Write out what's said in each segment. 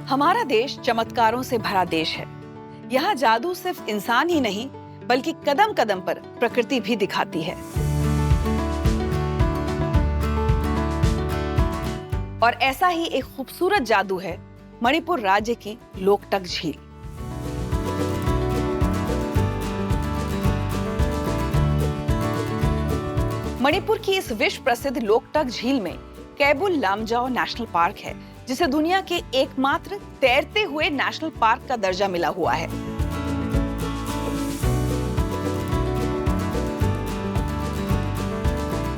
हमारा देश चमत्कारों से भरा देश है। यहाँ जादू सिर्फ इंसान ही नहीं बल्कि कदम कदम पर प्रकृति भी दिखाती है। और ऐसा ही एक खूबसूरत जादू है मणिपुर राज्य की लोकटक झील। मणिपुर की इस विश्व प्रसिद्ध लोकटक झील में कैबुल लामजाओ नेशनल पार्क है, जिसे दुनिया के एकमात्र तैरते हुए नेशनल पार्क का दर्जा मिला हुआ है।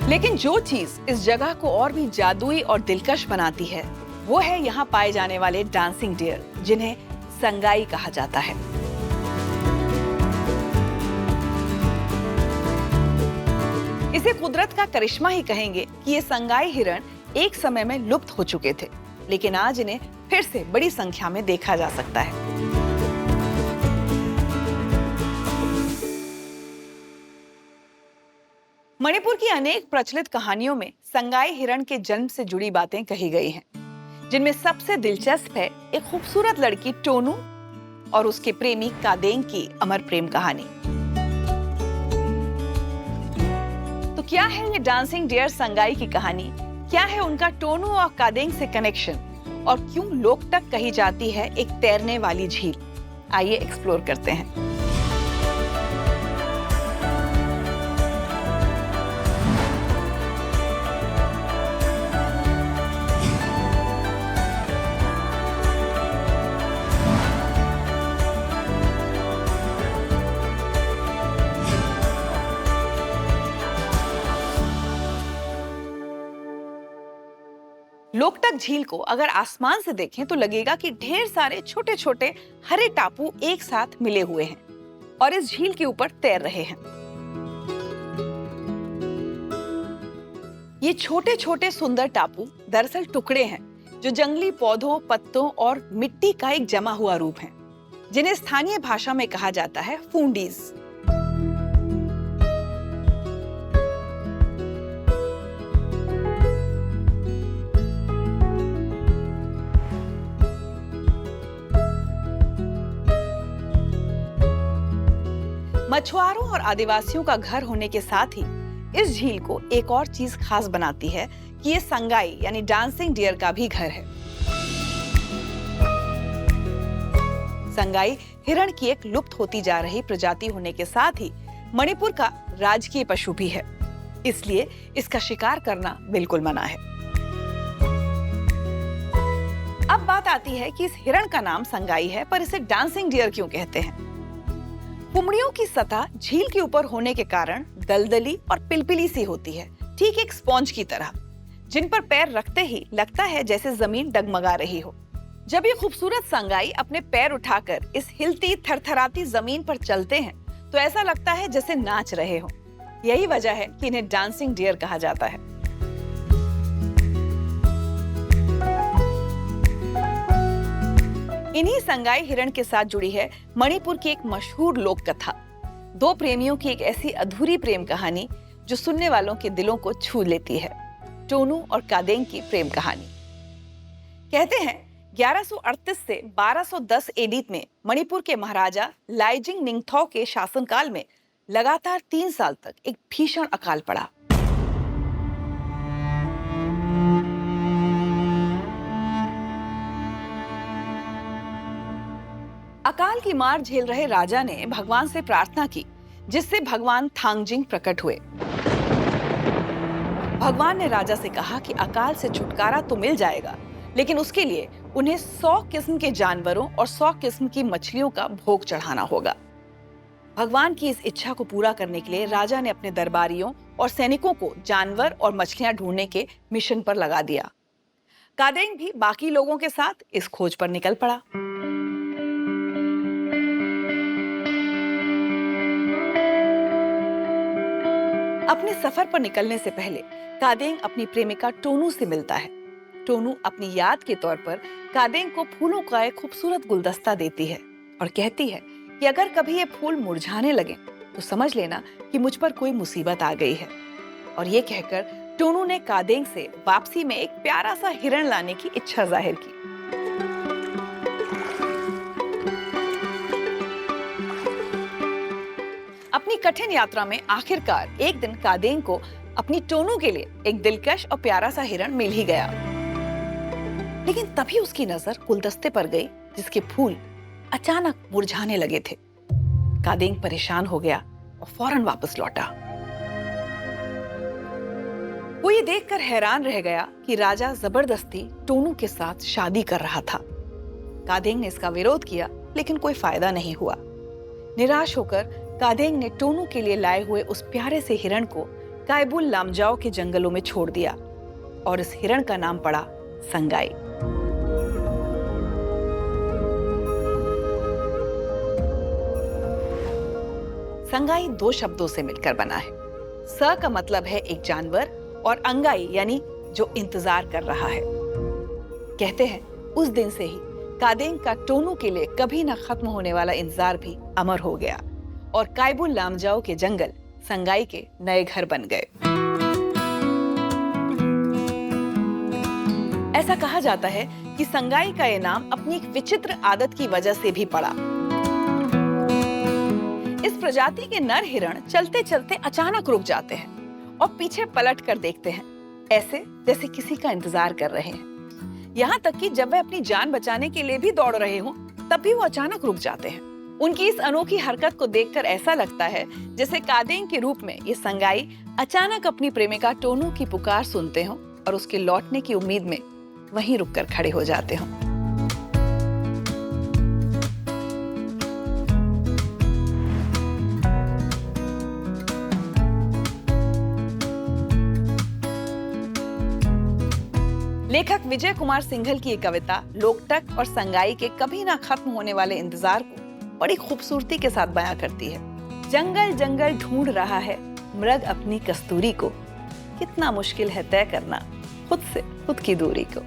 लेकिन जो चीज इस जगह को और भी जादुई और दिलकश बनाती है वो है यहाँ पाए जाने वाले डांसिंग डियर, जिन्हें संगाई कहा जाता है। इसे कुदरत का करिश्मा ही कहेंगे कि ये संगाई हिरण एक समय में लुप्त हो चुके थे, लेकिन आज इन्हें फिर से बड़ी संख्या में देखा जा सकता है। मणिपुर की अनेक प्रचलित कहानियों में संगाई हिरण के जन्म से जुड़ी बातें कही गई हैं, जिनमें सबसे दिलचस्प है एक खूबसूरत लड़की टोनू और उसके प्रेमी कादेंग की अमर प्रेम कहानी। तो क्या है ये डांसिंग डियर संगाई की कहानी? क्या है उनका टोनू और कादेंग से कनेक्शन? और क्यों लोकटक कही जाती है एक तैरने वाली झील? आइए एक्सप्लोर करते हैं। लोकटक झील को अगर आसमान से देखें तो लगेगा कि ढेर सारे छोटे छोटे हरे टापू एक साथ मिले हुए हैं और इस झील के ऊपर तैर रहे हैं। ये छोटे छोटे सुंदर टापू दरअसल टुकड़े हैं जो जंगली पौधों, पत्तों और मिट्टी का एक जमा हुआ रूप है, जिन्हें स्थानीय भाषा में कहा जाता है फूंडीज। मछुआरों और आदिवासियों का घर होने के साथ ही इस झील को एक और चीज खास बनाती है कि ये संगाई यानी डांसिंग डियर का भी घर है। संगाई हिरण की एक लुप्त होती जा रही प्रजाति होने के साथ ही मणिपुर का राजकीय पशु भी है, इसलिए इसका शिकार करना बिल्कुल मना है। अब बात आती है कि इस हिरण का नाम संगाई है, पर इसे डांसिंग डियर क्यों कहते हैं? कुमड़ियों की सतह झील के ऊपर होने के कारण दलदली और पिलपिली सी होती है, ठीक एक स्पॉन्ज की तरह, जिन पर पैर रखते ही लगता है जैसे जमीन डगमगा रही हो। जब ये खूबसूरत संगाई अपने पैर उठाकर इस हिलती थरथराती जमीन पर चलते हैं तो ऐसा लगता है जैसे नाच रहे हो। यही वजह है कि इन्हें डांसिंग डियर कहा जाता है। इन्हीं संगाई हिरण के साथ जुड़ी है मणिपुर की एक मशहूर लोक कथा, दो प्रेमियों की एक ऐसी अधूरी प्रेम कहानी जो सुनने वालों के दिलों को छू लेती है, टोनू और कादेंग की प्रेम कहानी। कहते हैं 1138 से 1210 एडी में मणिपुर के महाराजा लाइजिंग निंगथौ के शासनकाल में लगातार 3 साल तक एक भीषण अकाल पड़ा। अकाल की मार झेल रहे राजा ने भगवान से प्रार्थना की, जिससे भगवान थांगजिंग प्रकट हुए। भगवान ने राजा से कहा कि अकाल से छुटकारा तो मिल जाएगा, लेकिन उसके लिए उन्हें 100 किस्म के जानवरों और 100 किस्म की मछलियों का भोग चढ़ाना होगा। भगवान की इस इच्छा को पूरा करने के लिए राजा ने अपने दरबारियों और सैनिकों को जानवर और मछलियां ढूंढने के मिशन पर लगा दिया। कादेंग भी बाकी लोगों के साथ इस खोज पर निकल पड़ा। अपने सफर पर निकलने से पहले कादेंग अपनी प्रेमिका टोनू से मिलता है। टोनू अपनी याद के तौर पर कादेंग को फूलों का एक खूबसूरत गुलदस्ता देती है और कहती है कि अगर कभी ये फूल मुरझाने लगे तो समझ लेना कि मुझ पर कोई मुसीबत आ गई है। और ये कहकर टोनू ने कादेंग से वापसी में एक प्यारा सा हिरण लाने की इच्छा जाहिर की। अपनी कठिन यात्रा में आखिरकार एक दिन कादेंग को अपनी टोनू के लिए एक दिलकश और प्यारा सा हिरण मिल ही गया। लेकिन तभी उसकी नजर गुलदस्ते पर गई जिसके फूल अचानक मुरझाने लगे थे। कादेंग परेशान हो गया और फौरन वापस लौटा। वो ये देखकर हैरान रह गया कि राजा जबरदस्ती टोनू के साथ शादी कर रहा था। कादेंग ने इसका विरोध किया लेकिन कोई फायदा नहीं हुआ। निराश होकर कादेंग ने टोनू के लिए लाए हुए उस प्यारे से हिरण को कायबुल लामजाओ के जंगलों में छोड़ दिया और इस हिरण का नाम पड़ा संगाई। संगाई दो शब्दों से मिलकर बना है। स का मतलब है एक जानवर और अंगाई यानी जो इंतजार कर रहा है। कहते हैं उस दिन से ही कादेंग का टोनू के लिए कभी ना खत्म होने वाला इंतजार भी अमर हो गया और कायबुल लामजाओ के जंगल संगाई के नए घर बन गए। ऐसा कहा जाता है कि संगाई का ये नाम अपनी एक विचित्र आदत की वजह से भी पड़ा। इस प्रजाति के नर हिरण चलते चलते अचानक रुक जाते हैं और पीछे पलट कर देखते हैं, ऐसे जैसे किसी का इंतजार कर रहे हैं। यहाँ तक कि जब वे अपनी जान बचाने के लिए भी दौड़ रहे हों, तब भी वो अचानक रुक जाते हैं। उनकी इस अनोखी हरकत को देखकर ऐसा लगता है जैसे कादेंग के रूप में ये संगाई अचानक अपनी प्रेमिका टोनू की पुकार सुनते हों और उसके लौटने की उम्मीद में वहीं रुककर खड़े हो जाते हों। लेखक विजय कुमार सिंघल की ये कविता लोकटक और संगाई के कभी ना खत्म होने वाले इंतजार को बड़ी खूबसूरती के साथ बयां करती है। जंगल जंगल ढूंढ रहा है मृग अपनी कस्तूरी को, कितना मुश्किल है तय करना खुद से खुद की दूरी को।